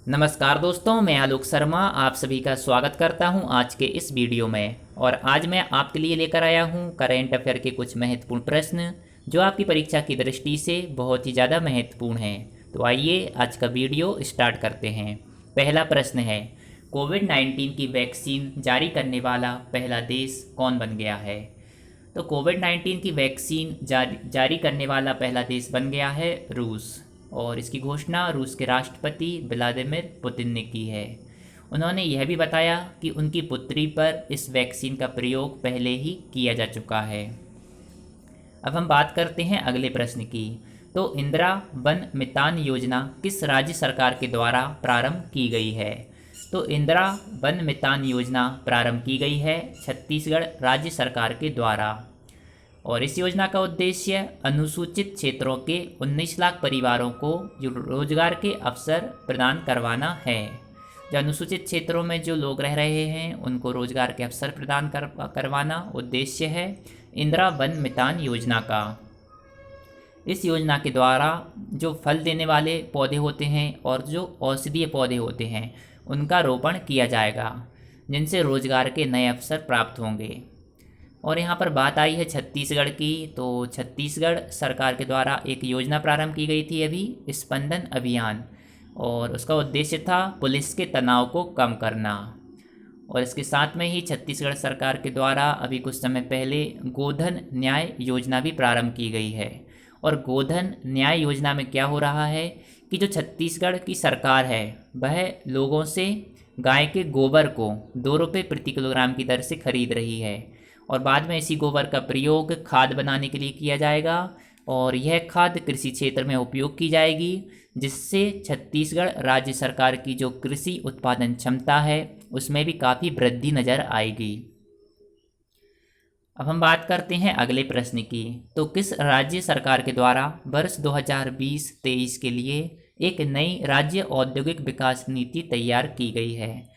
नमस्कार दोस्तों, मैं आलोक शर्मा आप सभी का स्वागत करता हूं आज के इस वीडियो में। और आज मैं आपके लिए लेकर आया हूं करेंट अफेयर के कुछ महत्वपूर्ण प्रश्न जो आपकी परीक्षा की दृष्टि से बहुत ही ज़्यादा महत्वपूर्ण हैं। तो आइए आज का वीडियो स्टार्ट करते हैं। पहला प्रश्न है, कोविड-19 की वैक्सीन जारी करने वाला पहला देश कौन बन गया है? तो कोविड-19 की वैक्सीन जारी करने वाला पहला देश बन गया है रूस। और इसकी घोषणा रूस के राष्ट्रपति व्लादिमीर पुतिन ने की है। उन्होंने यह भी बताया कि उनकी पुत्री पर इस वैक्सीन का प्रयोग पहले ही किया जा चुका है। अब हम बात करते हैं अगले प्रश्न की। तो इंदिरा वन मितान योजना किस राज्य सरकार के द्वारा प्रारंभ की गई है? तो इंदिरा वन मितान योजना प्रारंभ की गई है छत्तीसगढ़ राज्य सरकार के द्वारा। और इस योजना का उद्देश्य अनुसूचित क्षेत्रों के 19 लाख परिवारों को जो रोजगार के अवसर प्रदान करवाना है। जो अनुसूचित क्षेत्रों में जो लोग रह रहे हैं उनको रोजगार के अवसर प्रदान करवाना उद्देश्य है इंदिरा वन मितान योजना का। इस योजना के द्वारा जो फल देने वाले पौधे होते हैं और जो औषधीय पौधे होते हैं उनका रोपण किया जाएगा, जिनसे रोजगार के नए अवसर प्राप्त होंगे। और यहाँ पर बात आई है छत्तीसगढ़ की। तो छत्तीसगढ़ सरकार के द्वारा एक योजना प्रारंभ की गई थी अभी, स्पंदन अभियान, और उसका उद्देश्य था पुलिस के तनाव को कम करना। और इसके साथ में ही छत्तीसगढ़ सरकार के द्वारा अभी कुछ समय पहले गोधन न्याय योजना भी प्रारंभ की गई है। और गोधन न्याय योजना में क्या हो रहा है कि जो छत्तीसगढ़ की सरकार है वह लोगों से गाय के गोबर को 2 रुपये प्रति किलोग्राम की दर से खरीद रही है। और बाद में इसी गोबर का प्रयोग खाद बनाने के लिए किया जाएगा और यह खाद कृषि क्षेत्र में उपयोग की जाएगी, जिससे छत्तीसगढ़ राज्य सरकार की जो कृषि उत्पादन क्षमता है उसमें भी काफ़ी वृद्धि नज़र आएगी। अब हम बात करते हैं अगले प्रश्न की। तो किस राज्य सरकार के द्वारा वर्ष 2020-23 के लिए एक नई राज्य औद्योगिक विकास नीति तैयार की गई है?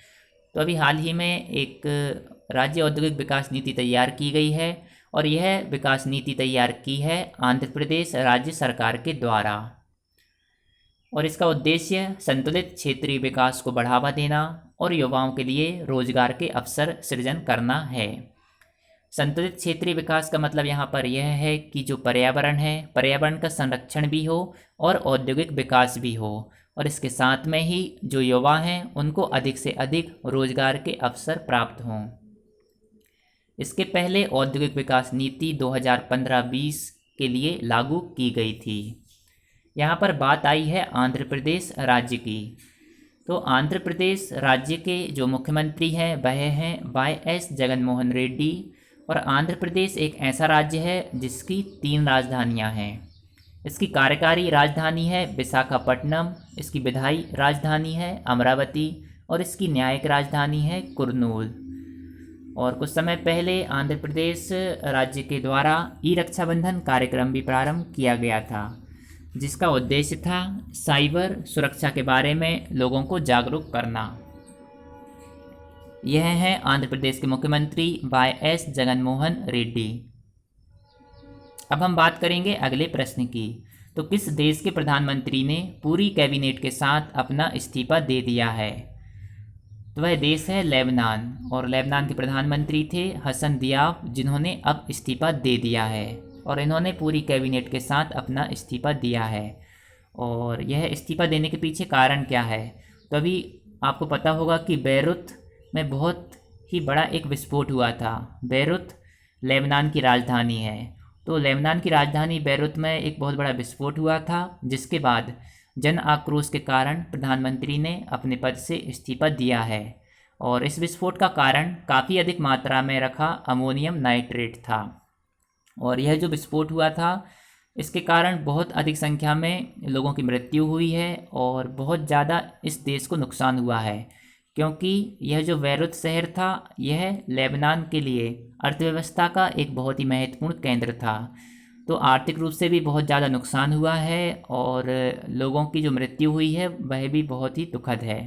तो अभी हाल ही में एक राज्य औद्योगिक विकास नीति तैयार की गई है और यह विकास नीति तैयार की है आंध्र प्रदेश राज्य सरकार के द्वारा। और इसका उद्देश्य संतुलित क्षेत्रीय विकास को बढ़ावा देना और युवाओं के लिए रोजगार के अवसर सृजन करना है। संतुलित क्षेत्रीय विकास का मतलब यहाँ पर यह है कि जो पर्यावरण है, पर्यावरण का संरक्षण भी हो और औद्योगिक विकास भी हो, और इसके साथ में ही जो युवा हैं उनको अधिक से अधिक रोजगार के अवसर प्राप्त हों। इसके पहले औद्योगिक विकास नीति 2015-20 के लिए लागू की गई थी। यहाँ पर बात आई है आंध्र प्रदेश राज्य की। तो आंध्र प्रदेश राज्य के जो मुख्यमंत्री हैं वह हैं वाई.एस. जगनमोहन रेड्डी। और आंध्र प्रदेश एक ऐसा राज्य है जिसकी 3 राजधानियाँ हैं। इसकी कार्यकारी राजधानी है विशाखापट्टनम, इसकी विधायी राजधानी है अमरावती और इसकी न्यायिक राजधानी है कुर्नूल। और कुछ समय पहले आंध्र प्रदेश राज्य के द्वारा ई रक्षाबंधन कार्यक्रम भी प्रारंभ किया गया था, जिसका उद्देश्य था साइबर सुरक्षा के बारे में लोगों को जागरूक करना। यह है आंध्र प्रदेश के मुख्यमंत्री वाई.एस. जगनमोहन रेड्डी। अब हम बात करेंगे अगले प्रश्न की। तो किस देश के प्रधानमंत्री ने पूरी कैबिनेट के साथ अपना इस्तीफा दे दिया है? तो वह देश है लेबनान। और लेबनान के प्रधानमंत्री थे हसन दियाब, जिन्होंने अब इस्तीफा दे दिया है और इन्होंने पूरी कैबिनेट के साथ अपना इस्तीफा दिया है। और यह इस्तीफा देने के पीछे कारण क्या है? तो अभी आपको पता होगा कि बेरूत में बहुत ही बड़ा एक विस्फोट हुआ था। बेरूत लेबनान की राजधानी है। तो लेबनान की राजधानी बेरूत में एक बहुत बड़ा विस्फोट हुआ था, जिसके बाद जन आक्रोश के कारण प्रधानमंत्री ने अपने पद से इस्तीफा दिया है। और इस विस्फोट का कारण काफ़ी अधिक मात्रा में रखा अमोनियम नाइट्रेट था। और यह जो विस्फोट हुआ था इसके कारण बहुत अधिक संख्या में लोगों की मृत्यु हुई है और बहुत ज़्यादा इस देश को नुकसान हुआ है, क्योंकि यह जो बेरूत शहर था यह लेबनान के लिए अर्थव्यवस्था का एक बहुत ही महत्वपूर्ण केंद्र था। तो आर्थिक रूप से भी बहुत ज़्यादा नुकसान हुआ है और लोगों की जो मृत्यु हुई है वह भी बहुत ही दुखद है।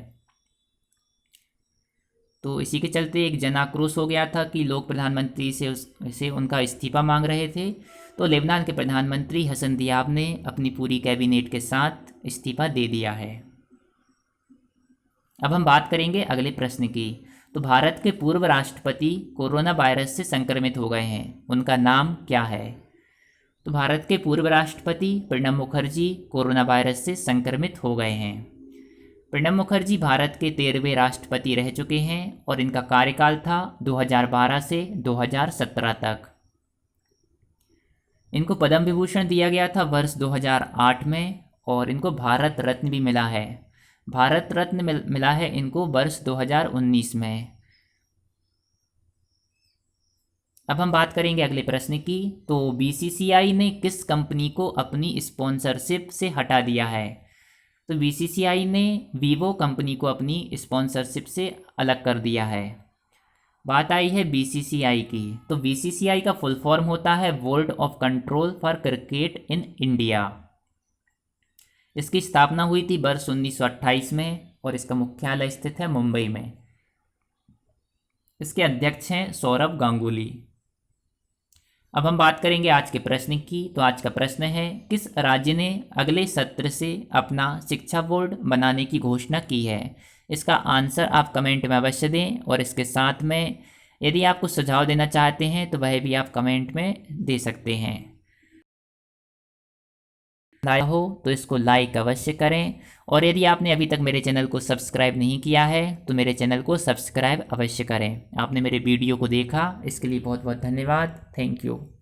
तो इसी के चलते एक जन आक्रोश हो गया था कि लोग प्रधानमंत्री से उनका इस्तीफा मांग रहे थे। तो लेबनान के प्रधानमंत्री हसन दियाब ने अपनी पूरी कैबिनेट के साथ इस्तीफा दे दिया है। अब हम बात करेंगे अगले प्रश्न की। तो भारत के पूर्व राष्ट्रपति कोरोना वायरस से संक्रमित हो गए हैं, उनका नाम क्या है? तो भारत के पूर्व राष्ट्रपति प्रणब मुखर्जी कोरोना वायरस से संक्रमित हो गए हैं। प्रणब मुखर्जी भारत के 13वें राष्ट्रपति रह चुके हैं और इनका कार्यकाल था 2012 से 2017 तक। इनको पद्म विभूषण दिया गया था वर्ष 2008 में और इनको भारत रत्न भी मिला है। भारत रत्न मिला है इनको वर्ष 2019 में। अब हम बात करेंगे अगले प्रश्न की। तो बीसीसीआई ने किस कंपनी को अपनी स्पॉन्सरशिप से हटा दिया है? तो बीसीसीआई ने वीवो कंपनी को अपनी स्पॉन्सरशिप से अलग कर दिया है। बात आई है बीसीसीआई की। तो बीसीसीआई का फुल फॉर्म होता है board of control for cricket in India. इसकी स्थापना हुई थी वर्ष 1928 में और इसका मुख्यालय स्थित है मुंबई में। इसके अध्यक्ष हैं सौरभ गांगुली। अब हम बात करेंगे आज के प्रश्न की। तो आज का प्रश्न है, किस राज्य ने अगले सत्र से अपना शिक्षा बोर्ड बनाने की घोषणा की है? इसका आंसर आप कमेंट में अवश्य दें और इसके साथ में यदि आप कुछ सुझाव देना चाहते हैं तो वह भी आप कमेंट में दे सकते हैं। लाया हो तो इसको लाइक अवश्य करें और यदि आपने अभी तक मेरे चैनल को सब्सक्राइब नहीं किया है तो मेरे चैनल को सब्सक्राइब अवश्य करें। आपने मेरे वीडियो को देखा इसके लिए बहुत बहुत धन्यवाद। Thank you.